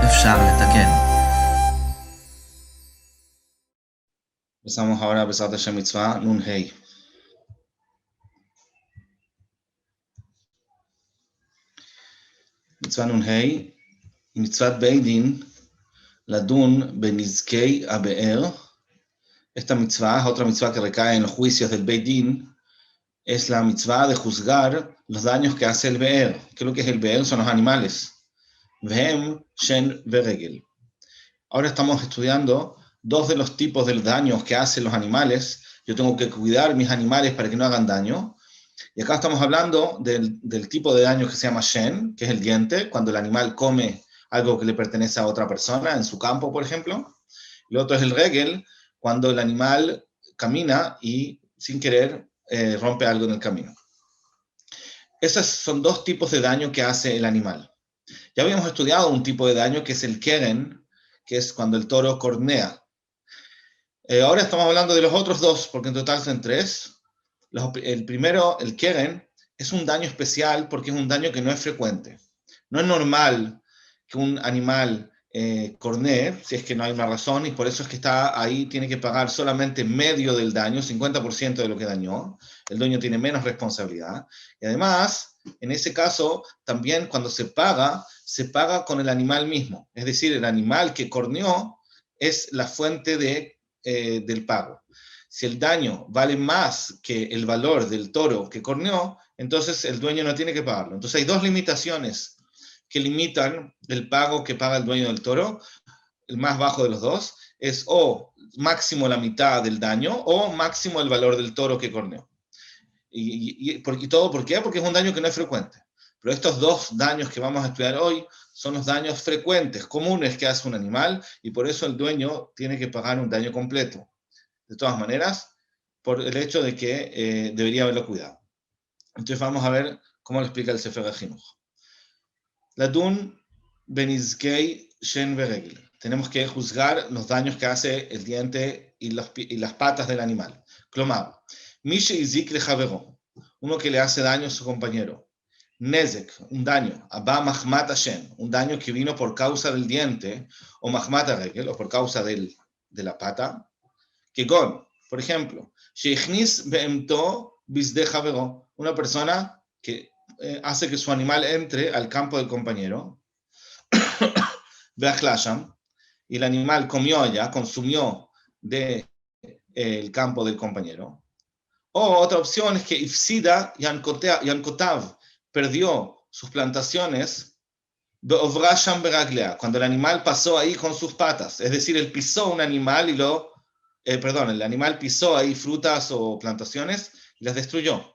אפשר לתקן. Empezamos ahora a pesar de Hashem Mitzvah, Nun Hei. Mitzvah Nun Hei, Mitzvah Beidin, Ladun Benizkei Abe'er. Esta mitzvah es otra mitzvah que recae en los juicios del Beidin. Es la mitzvah de juzgar los daños que hace el Be'er. ¿Qué es lo que es el Be'er? Son los animales. Vehem, Shen, Veregel. Ahora estamos estudiando dos de los tipos de daños que hacen los animales. Yo tengo que cuidar mis animales para que no hagan daño. Y acá estamos hablando del tipo de daño que se llama Shen, que es el diente, cuando el animal come algo que le pertenece a otra persona, en su campo, por ejemplo. El otro es el Regel, cuando el animal camina y sin querer rompe algo en el camino. Esos son dos tipos de daño que hace el animal. Ya habíamos estudiado un tipo de daño que es el Keren, que es cuando el toro cornea. Ahora estamos hablando de los otros dos, porque en total son tres. El primero, el Keren, es un daño especial porque es un daño que no es frecuente. No es normal que un animal cornee, si es que no hay una razón, y por eso es que está ahí, tiene que pagar solamente medio del daño, 50% de lo que dañó. El dueño tiene menos responsabilidad. Y además, en ese caso, también cuando se paga con el animal mismo. Es decir, el animal que corneó es la fuente del pago. Si el daño vale más que el valor del toro que corneó, entonces el dueño no tiene que pagarlo. Entonces hay dos limitaciones que limitan el pago que paga el dueño del toro. El más bajo de los dos es o máximo la mitad del daño o máximo el valor del toro que corneó. ¿Y todo por qué? Porque es un daño que no es frecuente. Pero estos dos daños que vamos a estudiar hoy son los daños frecuentes, comunes que hace un animal, y por eso el dueño tiene que pagar un daño completo. De todas maneras, por el hecho de que debería haberlo cuidado. Entonces vamos a ver cómo lo explica el Sefer HaChinuch. Ladun benizkei shen veregel. Tenemos que juzgar los daños que hace el diente y las patas del animal. Klomar, mi sheizik lechavero, uno que le hace daño a su compañero. Nezek, un daño. Abba mahmat Hashem, un daño que vino por causa del diente, o mahmat regel, o por causa de la pata. Kegon, por ejemplo, sheichnis beemto bizde javero, una persona que hace que su animal entre al campo del compañero, y el animal comió allá, consumió del campo del compañero. O otra opción es que Ifsida Yankotav perdió sus plantaciones cuando el animal pasó ahí con sus patas, es decir, él pisó un animal y el animal pisó ahí frutas o plantaciones y las destruyó.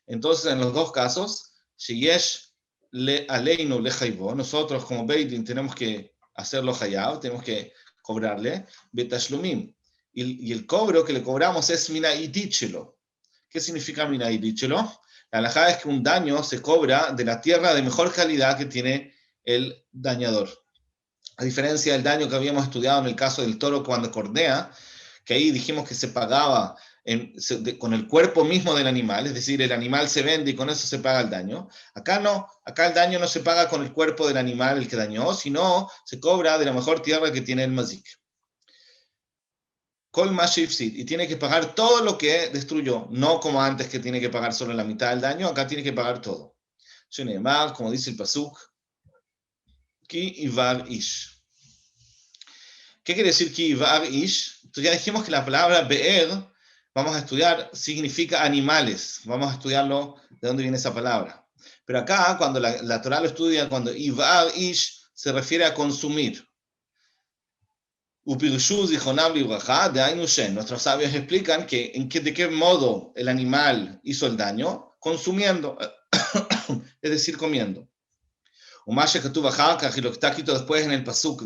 Entonces, en los dos casos, Sheyesh aleinu lechayvo, nosotros como Beidin tenemos que hacerlo hayav, tenemos que cobrarle, betashlumim. Y el cobro que le cobramos es minaidichelo. ¿Qué significa minaidichelo? La halajá es que un daño se cobra de la tierra de mejor calidad que tiene el dañador. A diferencia del daño que habíamos estudiado en el caso del toro cuando cornea, que ahí dijimos que se pagaba con el cuerpo mismo del animal, es decir, el animal se vende y con eso se paga el daño. Acá no, acá el daño no se paga con el cuerpo del animal el que dañó, sino se cobra de la mejor tierra que tiene el mazik. Kol mashifsid, y tiene que pagar todo lo que destruyó, no como antes que tiene que pagar solo la mitad del daño, acá tiene que pagar todo. Sheneemar, como dice el pasuk, ki ivar ish. ¿Qué quiere decir ki ivar ish? Entonces ya dijimos que la palabra be'er, vamos a estudiar, significa animales. Vamos a estudiarlo de dónde viene esa palabra. Pero acá, cuando la Torah lo estudia, cuando ivar ish se refiere a consumir. Nuestros sabios explican de qué modo el animal hizo el daño, consumiendo, es decir, comiendo. Y lo que está escrito después en el pasuk,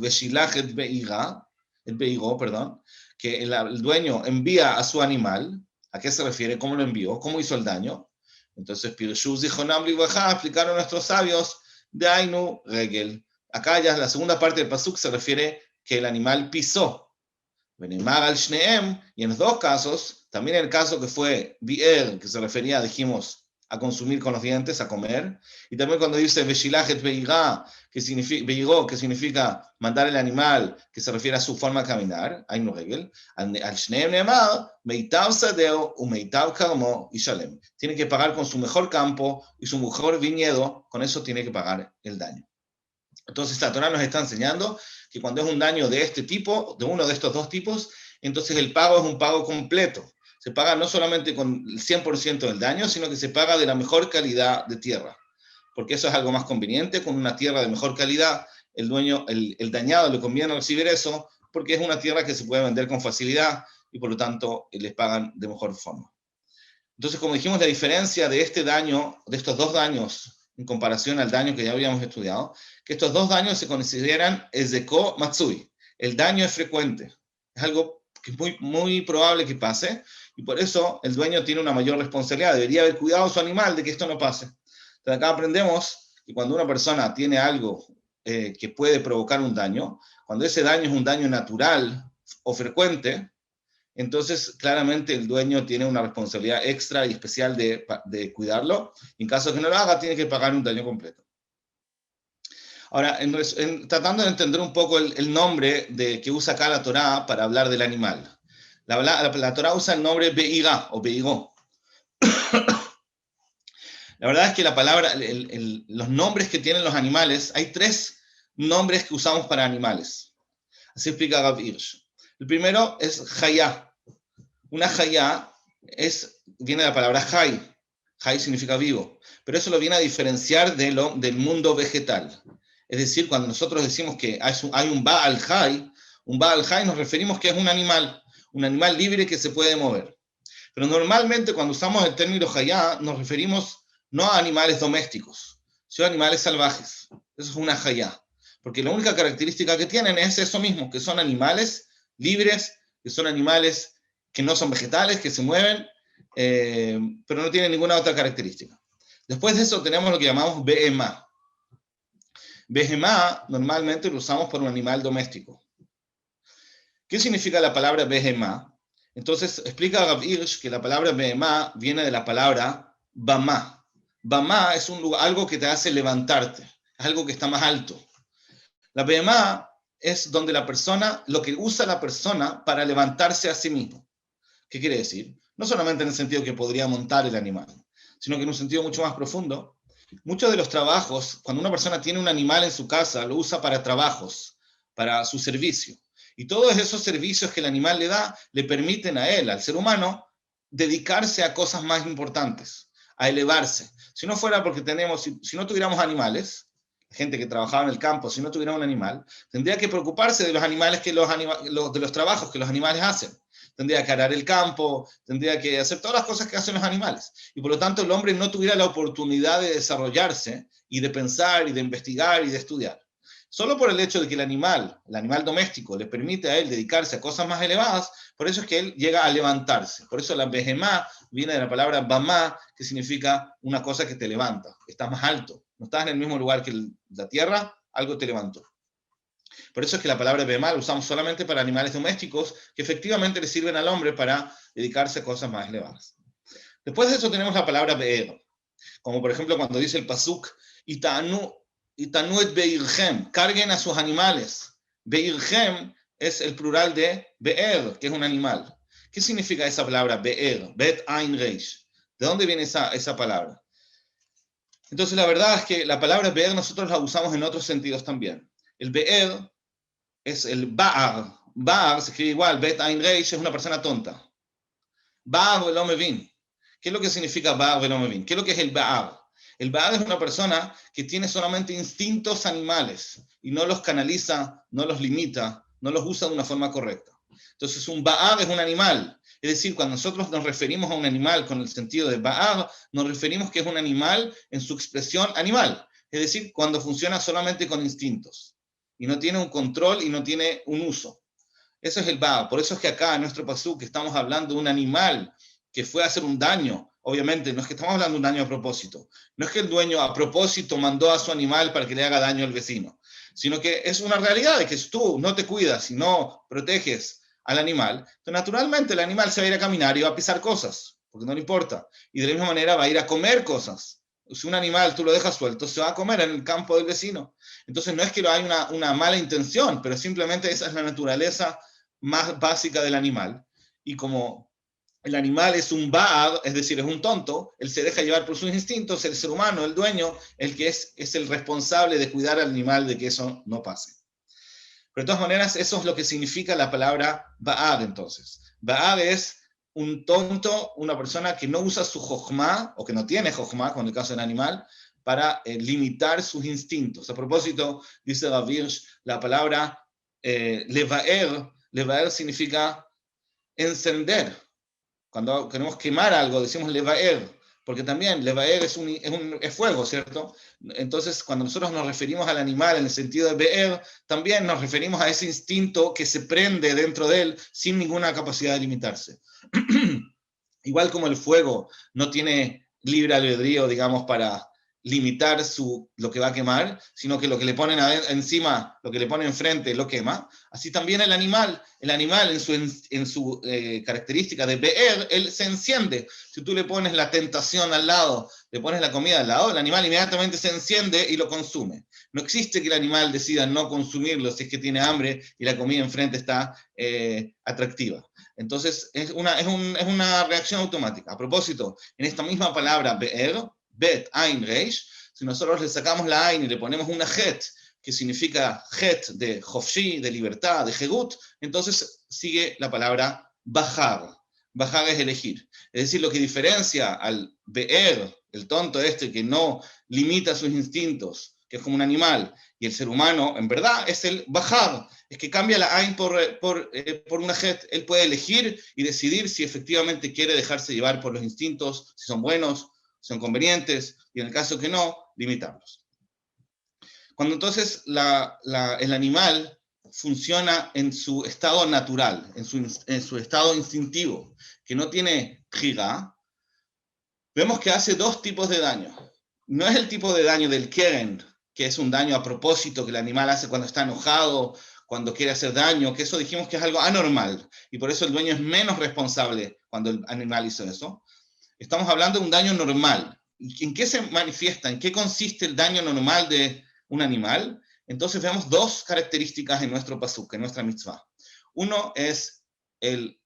que el dueño envía a su animal. ¿A qué se refiere? ¿Cómo lo envió? ¿Cómo hizo el daño? Entonces, explicaron nuestros sabios, de Ainu Regel. Acá ya la segunda parte del pasuk se refiere que el animal pisó. Y en los dos casos, también en el caso que fue Bi'er, que se refería, dijimos, a consumir con los dientes, a comer. Y también cuando dice Veshilajet Beirá, que significa mandar el animal, que se refiere a su forma de caminar, hay no regel, al Shneem Neemar, Meitav Sadeo, Umeitav Karmo y Shalem. Tiene que pagar con su mejor campo y su mejor viñedo, con eso tiene que pagar el daño. Entonces la Torá nos está enseñando que cuando es un daño de este tipo, de uno de estos dos tipos, entonces el pago es un pago completo. Se paga no solamente con el 100% del daño, sino que se paga de la mejor calidad de tierra. Porque eso es algo más conveniente, con una tierra de mejor calidad, el dueño, el dañado le conviene recibir eso, porque es una tierra que se puede vender con facilidad y por lo tanto les pagan de mejor forma. Entonces, como dijimos, la diferencia de este daño, de estos dos daños, en comparación al daño que ya habíamos estudiado, que estos dos daños se consideran ezeko matsui. El daño es frecuente. Es algo que es muy probable que pase, y por eso el dueño tiene una mayor responsabilidad. Debería haber cuidado a su animal de que esto no pase. Entonces acá aprendemos que cuando una persona tiene algo que puede provocar un daño, cuando ese daño es un daño natural o frecuente, entonces claramente el dueño tiene una responsabilidad extra y especial de cuidarlo. En caso de que no lo haga, tiene que pagar un daño completo. Ahora, tratando de entender un poco el nombre que usa acá la Torá para hablar del animal. La Torá usa el nombre Beirá o Beiró. La verdad es que la palabra, los nombres que tienen los animales, hay 3 nombres que usamos para animales. Así explica Rav Hirsch. El primero es Hayá. Una Hayá viene de la palabra Hay. Hay significa vivo. Pero eso lo viene a diferenciar del mundo vegetal. Es decir, cuando nosotros decimos que hay un Baal Hay nos referimos que es un animal libre que se puede mover. Pero normalmente cuando usamos el término Hayá nos referimos no a animales domésticos, sino a animales salvajes. Eso es una Hayá. Porque la única característica que tienen es eso mismo, que son animales libres, que son animales que no son vegetales, que se mueven, pero no tienen ninguna otra característica. Después de eso tenemos lo que llamamos Behemá. Behemá normalmente lo usamos por un animal doméstico. ¿Qué significa la palabra Behemá? Entonces explica Rav Hirsch que la palabra Behemá viene de la palabra Bamá. Bamá es algo que te hace levantarte, es algo que está más alto. La Behemá es donde lo que usa la persona para levantarse a sí mismo. ¿Qué quiere decir? No solamente en el sentido que podría montar el animal, sino que en un sentido mucho más profundo. Muchos de los trabajos, cuando una persona tiene un animal en su casa, lo usa para trabajos, para su servicio. Y todos esos servicios que el animal le da, le permiten a él, al ser humano, dedicarse a cosas más importantes, a elevarse. Si no fuera porque si no tuviéramos animales, gente que trabajaba en el campo, si no tuviera un animal, tendría que preocuparse de los animales de los trabajos que los animales hacen. Tendría que arar el campo, tendría que hacer todas las cosas que hacen los animales. Y por lo tanto el hombre no tuviera la oportunidad de desarrollarse y de pensar y de investigar y de estudiar. Solo por el hecho de que el animal doméstico, le permite a él dedicarse a cosas más elevadas, por eso es que él llega a levantarse. Por eso la behemá viene de la palabra bamá, que significa una cosa que te levanta, estás más alto. No estás en el mismo lugar que la tierra, algo te levantó. Por eso es que la palabra behemá la usamos solamente para animales domésticos que efectivamente le sirven al hombre para dedicarse a cosas más elevadas. Después de eso tenemos la palabra be'er, como por ejemplo cuando dice el pasuk, itanu et be'irchem, carguen a sus animales. Be'irchem es el plural de be'er, que es un animal. ¿Qué significa esa palabra be'er? Bet ain reish. ¿De dónde viene esa palabra? Entonces la verdad es que la palabra be'er nosotros la usamos en otros sentidos también. El be'er es el ba'ar. Ba'ar se escribe igual, bet ain reish es una persona tonta. Ba'ar velo mevin. ¿Qué es lo que significa ba'ar velo mevin? ¿Qué es lo que es el ba'ar? El ba'ar es una persona que tiene solamente instintos animales y no los canaliza, no los limita, no los usa de una forma correcta. Entonces un ba'ar es un animal. Es decir, cuando nosotros nos referimos a un animal con el sentido de ba'ar, nos referimos que es un animal en su expresión animal. Es decir, cuando funciona solamente con instintos y no tiene un control y no tiene un uso. Eso es el ba'ar. Por eso es que acá en nuestro pasuk estamos hablando de un animal que fue a hacer un daño. Obviamente, no es que estamos hablando de un daño a propósito. No es que el dueño a propósito mandó a su animal para que le haga daño al vecino, sino que es una realidad de que si tú no te cuidas y no proteges al animal, entonces naturalmente el animal se va a ir a caminar y va a pisar cosas. porque no le importa. Y de la misma manera va a ir a comer cosas. Si un animal tú lo dejas suelto, se va a comer en el campo del vecino. Entonces no es que hay una mala intención, pero simplemente esa es la naturaleza más básica del animal. Y como el animal es un ba'ar, es decir, es un tonto, él se deja llevar por sus instintos, el ser humano, el dueño, el que es el responsable de cuidar al animal de que eso no pase. Pero de todas maneras, eso es lo que significa la palabra ba'ar entonces. Ba'ar es un tonto, una persona que no usa su jochma, o que no tiene jochma, con el caso del animal, para limitar sus instintos. A propósito, dice Rav Hirsch, la palabra levaer significa encender. Cuando queremos quemar algo, decimos levaer, porque también levaer es fuego, ¿cierto? Entonces, cuando nosotros nos referimos al animal en el sentido de be'er, también nos referimos a ese instinto que se prende dentro de él sin ninguna capacidad de limitarse. Igual como el fuego no tiene libre albedrío, digamos, para limitar lo que va a quemar, sino que lo que le ponen encima, lo que le ponen enfrente, lo quema. Así también el animal en su característica de be'er, él se enciende. Si tú le pones la tentación al lado, le pones la comida al lado, el animal inmediatamente se enciende y lo consume. No existe que el animal decida no consumirlo si es que tiene hambre y la comida enfrente está atractiva. Entonces, es una reacción automática. A propósito, en esta misma palabra be'er, Bet, Ain, Reish, si nosotros le sacamos la Ain y le ponemos una Het, que significa Het de Hofshi, de libertad, de Hegut, entonces sigue la palabra Bahar. Bahar es elegir. Es decir, lo que diferencia al Be'er, el tonto que no limita sus instintos, que es como un animal, y el ser humano, en verdad, es el Bahar, es que cambia la Ain por una Het. Él puede elegir y decidir si efectivamente quiere dejarse llevar por los instintos, si son buenos, son convenientes, y en el caso que no, limitarlos. Cuando entonces el animal funciona en su estado natural, en su estado instintivo, que no tiene bjira, vemos que hace dos tipos de daño. No es el tipo de daño del keren, que es un daño a propósito que el animal hace cuando está enojado, cuando quiere hacer daño, que eso dijimos que es algo anormal, y por eso el dueño es menos responsable cuando el animal hizo eso. Estamos hablando de un daño normal. ¿En qué se manifiesta? ¿En qué consiste el daño normal de un animal? Entonces vemos dos características en nuestro pasuk, en nuestra mitzvah. Uno es el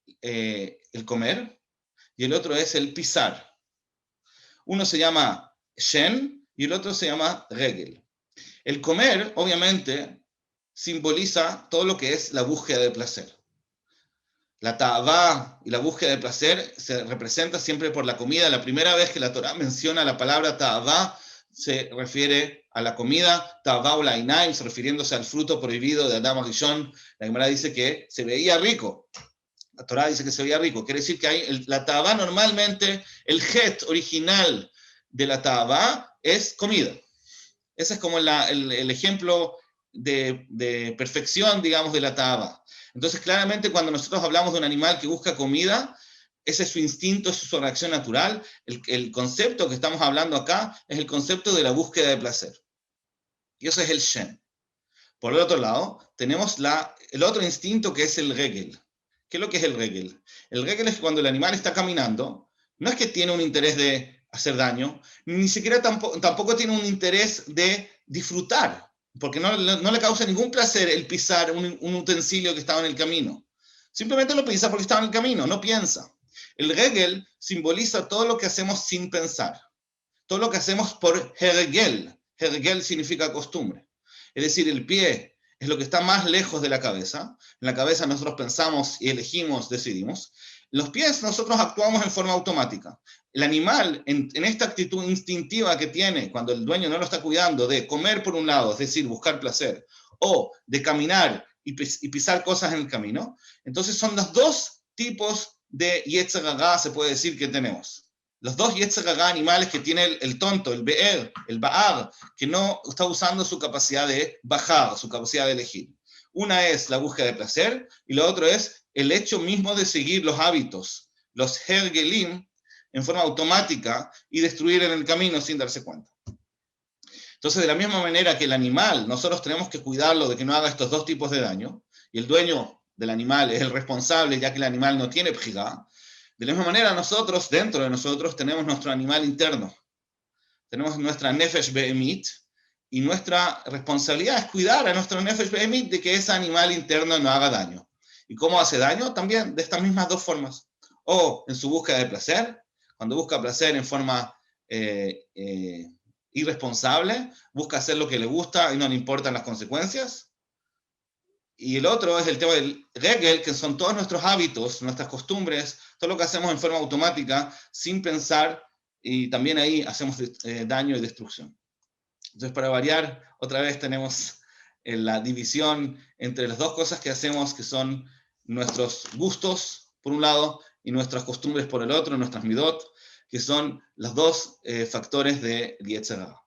comer y el otro es el pisar. Uno se llama shen y el otro se llama regel. El comer, obviamente, simboliza todo lo que es la búsqueda de placer. La ta'avá y la búsqueda de placer se representa siempre por la comida. La primera vez que la Torá menciona la palabra ta'avá se refiere a la comida, ta'avá o la'inaim, refiriéndose al fruto prohibido de Adam Arishon. La Gemara dice que se veía rico. La Torá dice que se veía rico. Quiere decir que la ta'avá normalmente, el het original de la ta'avá es comida. Ese es como el ejemplo de perfección, digamos, de la ta'avá. Entonces, claramente, cuando nosotros hablamos de un animal que busca comida, ese es su instinto, es su reacción natural. El concepto que estamos hablando acá es el concepto de la búsqueda de placer. Y eso es el shen. Por el otro lado, tenemos el otro instinto que es el regel. ¿Qué es lo que es el regel? El regel es cuando el animal está caminando, no es que tiene un interés de hacer daño, ni siquiera tampoco tiene un interés de disfrutar, porque no le causa ningún placer el pisar un utensilio que estaba en el camino. Simplemente lo pisa porque estaba en el camino, no piensa. El regel simboliza todo lo que hacemos sin pensar, todo lo que hacemos por hergel. Hergel significa costumbre. Es decir, el pie es lo que está más lejos de la cabeza. En la cabeza nosotros pensamos y elegimos, decidimos. Los pies nosotros actuamos en forma automática. El animal, en esta actitud instintiva que tiene cuando el dueño no lo está cuidando, de comer por un lado, es decir, buscar placer, o de caminar y pisar cosas en el camino, entonces son los dos tipos de yetzer hara, se puede decir, que tenemos. Los dos yetzer hara animales que tiene el tonto, el be'er, el ba'ar, que no está usando su capacidad de bajar, su capacidad de elegir. Una es la búsqueda de placer y la otra es el hecho mismo de seguir los hábitos, los hergelim, en forma automática y destruir en el camino sin darse cuenta. Entonces, de la misma manera que el animal, nosotros tenemos que cuidarlo de que no haga estos dos tipos de daño, y el dueño del animal es el responsable, ya que el animal no tiene bjirá, De la misma manera, nosotros, dentro de nosotros, tenemos nuestro animal interno. Tenemos nuestra Nefesh Behemit, y nuestra responsabilidad es cuidar a nuestro Nefesh Behemit de que ese animal interno no haga daño. ¿Y cómo hace daño? También de estas mismas dos formas. O en su búsqueda de placer, cuando busca placer en forma irresponsable, busca hacer lo que le gusta y no le importan las consecuencias. Y el otro es el tema del regel, que son todos nuestros hábitos, nuestras costumbres, todo lo que hacemos en forma automática, sin pensar, y también ahí hacemos daño y destrucción. Entonces, para variar, otra vez tenemos la división entre las dos cosas que hacemos, que son nuestros gustos, por un lado, y nuestras costumbres por el otro, nuestras midot, que son los dos factores de Yetzer Hara.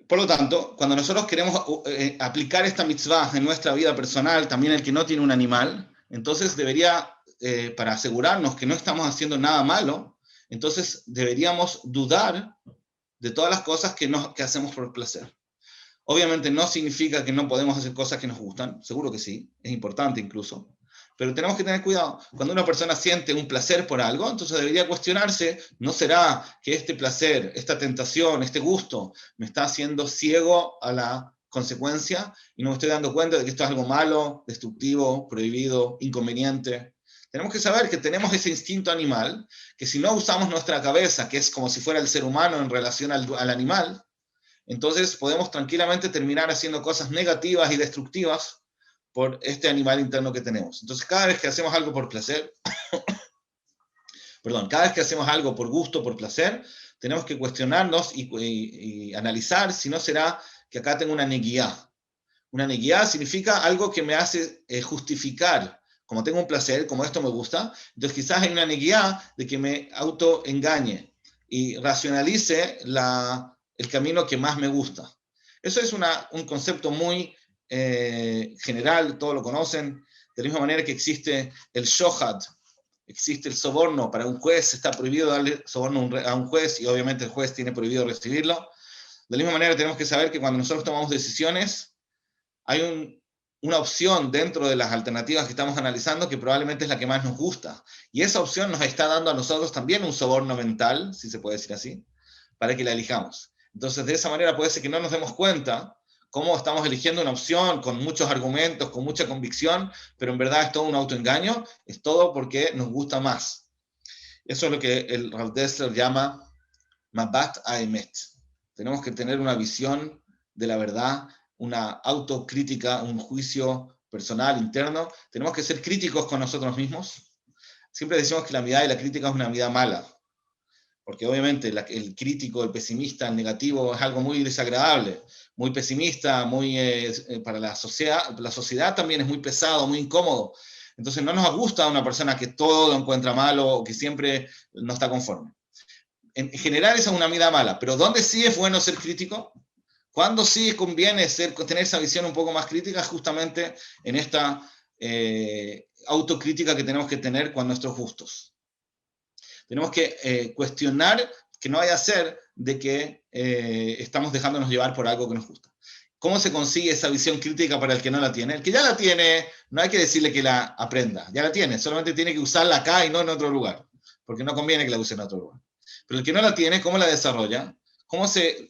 Por lo tanto, cuando nosotros queremos aplicar esta mitzvah en nuestra vida personal, también el que no tiene un animal, entonces debería, para asegurarnos que no estamos haciendo nada malo, entonces deberíamos dudar de todas las cosas que hacemos por placer. Obviamente no significa que no podemos hacer cosas que nos gustan, seguro que sí, es importante incluso, pero tenemos que tener cuidado. Cuando una persona siente un placer por algo, entonces debería cuestionarse, ¿no será que este placer, esta tentación, este gusto me está haciendo ciego a la consecuencia y no me estoy dando cuenta de que esto es algo malo, destructivo, prohibido, inconveniente? Tenemos que saber que tenemos ese instinto animal, que si no usamos nuestra cabeza, que es como si fuera el ser humano en relación al animal, entonces podemos tranquilamente terminar haciendo cosas negativas y destructivas por este animal interno que tenemos. Entonces, cada vez que hacemos algo por placer, cada vez que hacemos algo por gusto, por placer, tenemos que cuestionarnos y analizar si no será que acá tengo una neguía. Una neguía significa algo que me hace justificar, como tengo un placer, como esto me gusta, entonces quizás hay una neguía de que me autoengañe y racionalice el camino que más me gusta. Eso es un concepto muy general, todos lo conocen, de la misma manera que existe el shohad, existe el soborno. Para un juez está prohibido darle soborno a un juez y obviamente el juez tiene prohibido recibirlo. De la misma manera tenemos que saber que cuando nosotros tomamos decisiones, hay una opción dentro de las alternativas que estamos analizando que probablemente es la que más nos gusta. Y esa opción nos está dando a nosotros también un soborno mental, si se puede decir así, para que la elijamos. Entonces, de esa manera puede ser que no nos demos cuenta cómo estamos eligiendo una opción con muchos argumentos, con mucha convicción, pero en verdad es todo un autoengaño, es todo porque nos gusta más. Eso es lo que el Rav Dessler llama Mabat Haemet. Tenemos que tener una visión de la verdad, una autocrítica, un juicio personal, interno. Tenemos que ser críticos con nosotros mismos. Siempre decimos que la mirada y la crítica es una mirada mala, porque obviamente el crítico, el pesimista, el negativo es algo muy desagradable, muy pesimista, para la sociedad también es muy pesado, muy incómodo. Entonces no nos gusta una persona que todo lo encuentra malo o que siempre no está conforme. En general esa es una mirada mala, pero ¿dónde sí es bueno ser crítico? ¿Cuándo sí conviene tener esa visión un poco más crítica? Justamente en esta autocrítica que tenemos que tener con nuestros gustos. Tenemos que cuestionar que no vaya a ser de que estamos dejándonos llevar por algo que nos gusta. ¿Cómo se consigue esa visión crítica para el que no la tiene? El que ya la tiene, no hay que decirle que la aprenda, ya la tiene, solamente tiene que usarla acá y no en otro lugar, porque no conviene que la use en otro lugar. Pero el que no la tiene, ¿cómo la desarrolla?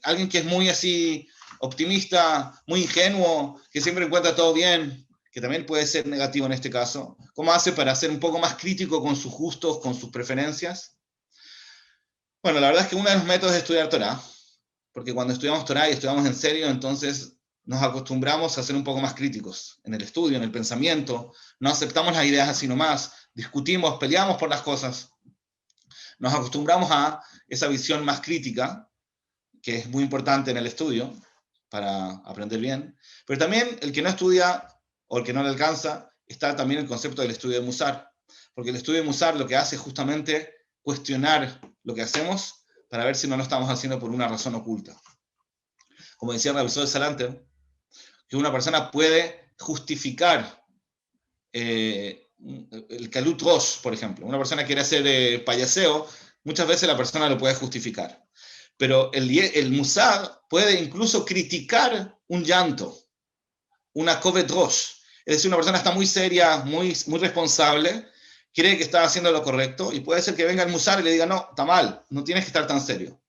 Alguien que es muy así optimista, muy ingenuo, que siempre encuentra todo bien, que también puede ser negativo en este caso, ¿cómo hace para ser un poco más crítico con sus gustos, con sus preferencias? Bueno, la verdad es que uno de los métodos es estudiar Torah, porque cuando estudiamos Torah y estudiamos en serio, entonces nos acostumbramos a ser un poco más críticos en el estudio, en el pensamiento, no aceptamos las ideas así nomás, discutimos, peleamos por las cosas, nos acostumbramos a esa visión más crítica, que es muy importante en el estudio, para aprender bien, pero también el que no estudia o el que no le alcanza, está también el concepto del estudio de Musar, porque el estudio de Musar lo que hace es justamente cuestionar lo que hacemos para ver si no lo estamos haciendo por una razón oculta. Como decía el Rabbi Salanter, que una persona puede justificar el Kalut Rosh, por ejemplo. Una persona quiere hacer payaseo, muchas veces la persona lo puede justificar. Pero el Musar puede incluso criticar un llanto, una Kovet Rosh. Es decir, una persona está muy seria, muy responsable, cree que está haciendo lo correcto, y puede ser que venga el musar y le diga, no, está mal, no tienes que estar tan serio.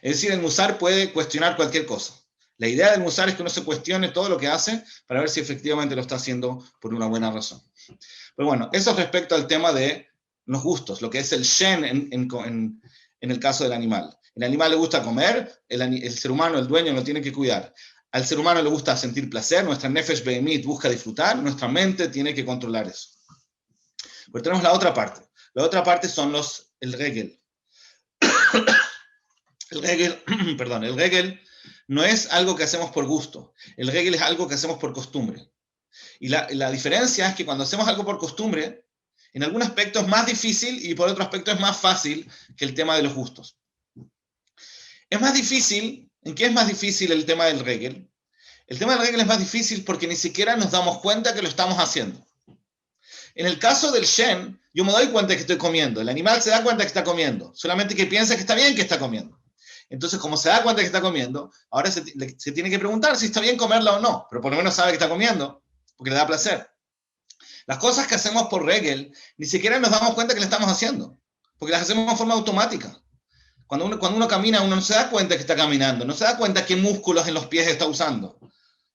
Es decir, el musar puede cuestionar cualquier cosa. La idea del musar es que uno se cuestione todo lo que hace para ver si efectivamente lo está haciendo por una buena razón. Pero bueno, eso es respecto al tema de los gustos, lo que es el shen en el caso del animal. El animal le gusta comer, el ser humano, el dueño, lo tiene que cuidar. Al ser humano le gusta sentir placer, nuestra nefesh behemit busca disfrutar, nuestra mente tiene que controlar eso. Pero tenemos la otra parte. La otra parte son el regel. El regel no es algo que hacemos por gusto. El regel es algo que hacemos por costumbre. Y la diferencia es que cuando hacemos algo por costumbre, en algún aspecto es más difícil y por otro aspecto es más fácil que el tema de los gustos. Es más difícil. ¿En qué es más difícil el tema del regel? El tema del regel es más difícil porque ni siquiera nos damos cuenta que lo estamos haciendo. En el caso del shen, yo me doy cuenta que estoy comiendo. El animal se da cuenta que está comiendo. Solamente que piensa que está bien que está comiendo. Entonces, como se da cuenta que está comiendo, ahora se tiene que preguntar si está bien comerla o no. Pero por lo menos sabe que está comiendo, porque le da placer. Las cosas que hacemos por regel, ni siquiera nos damos cuenta que le estamos haciendo. Porque las hacemos de forma automática. Cuando uno camina, uno no se da cuenta que está caminando. No se da cuenta qué músculos en los pies está usando.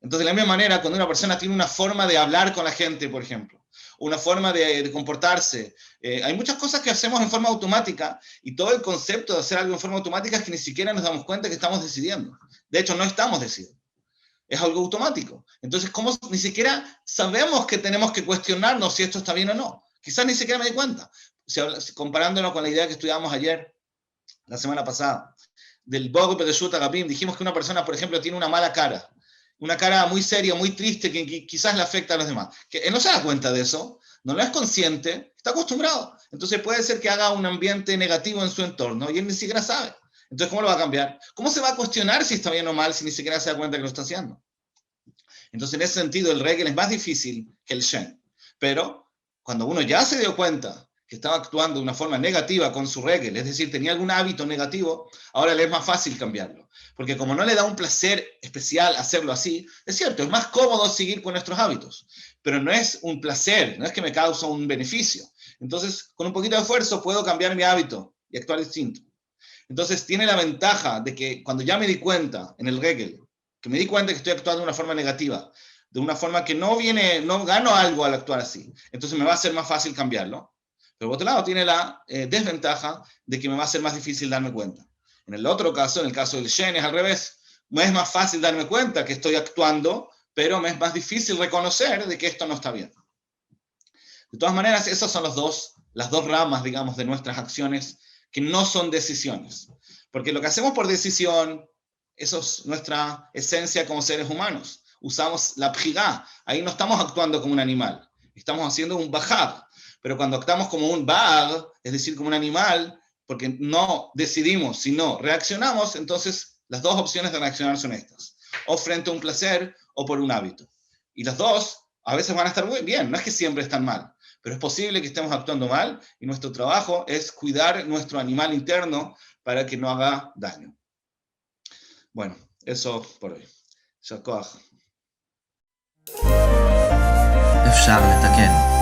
Entonces, de la misma manera, cuando una persona tiene una forma de hablar con la gente, por ejemplo, una forma de comportarse, hay muchas cosas que hacemos en forma automática, y todo el concepto de hacer algo en forma automática es que ni siquiera nos damos cuenta que estamos decidiendo. De hecho, no estamos decidiendo. Es algo automático. Entonces, ¿cómo ni siquiera sabemos que tenemos que cuestionarnos si esto está bien o no? Quizás ni siquiera me di cuenta. Comparándonos con la idea que estudiamos ayer, la semana pasada, del Bog Bedeshut Agapim, dijimos que una persona, por ejemplo, tiene una mala cara. Una cara muy seria, muy triste, que quizás le afecta a los demás. Que él no se da cuenta de eso, no lo es consciente, está acostumbrado. Entonces puede ser que haga un ambiente negativo en su entorno y él ni siquiera sabe. Entonces, ¿cómo lo va a cambiar? ¿Cómo se va a cuestionar si está bien o mal si ni siquiera se da cuenta que lo está haciendo? Entonces, en ese sentido, el regel es más difícil que el shen. Pero cuando uno ya se dio cuenta que estaba actuando de una forma negativa con su regel, es decir, tenía algún hábito negativo, ahora le es más fácil cambiarlo. Porque como no le da un placer especial hacerlo así, es cierto, es más cómodo seguir con nuestros hábitos, pero no es un placer, no es que me causa un beneficio. Entonces, con un poquito de esfuerzo puedo cambiar mi hábito y actuar distinto. Entonces, tiene la ventaja de que cuando ya me di cuenta en el regel, que me di cuenta que estoy actuando de una forma negativa, de una forma que no gano algo al actuar así, entonces me va a ser más fácil cambiarlo. Pero por otro lado tiene la desventaja de que me va a ser más difícil darme cuenta. En el otro caso, en el caso del shen, es al revés. Me es más fácil darme cuenta que estoy actuando, pero me es más difícil reconocer de que esto no está bien. De todas maneras, esas son las dos ramas, digamos, de nuestras acciones que no son decisiones. Porque lo que hacemos por decisión, eso es nuestra esencia como seres humanos. Usamos la bjirá. Ahí no estamos actuando como un animal. Estamos haciendo un bajab. Pero cuando actuamos como un ba'ar, es decir, como un animal, porque no decidimos, sino reaccionamos, entonces las dos opciones de reaccionar son estas. O frente a un placer o por un hábito. Y las dos a veces van a estar muy bien, no es que siempre están mal, pero es posible que estemos actuando mal y nuestro trabajo es cuidar nuestro animal interno para que no haga daño. Bueno, eso por hoy. יישר כוח. אפשר לתקן.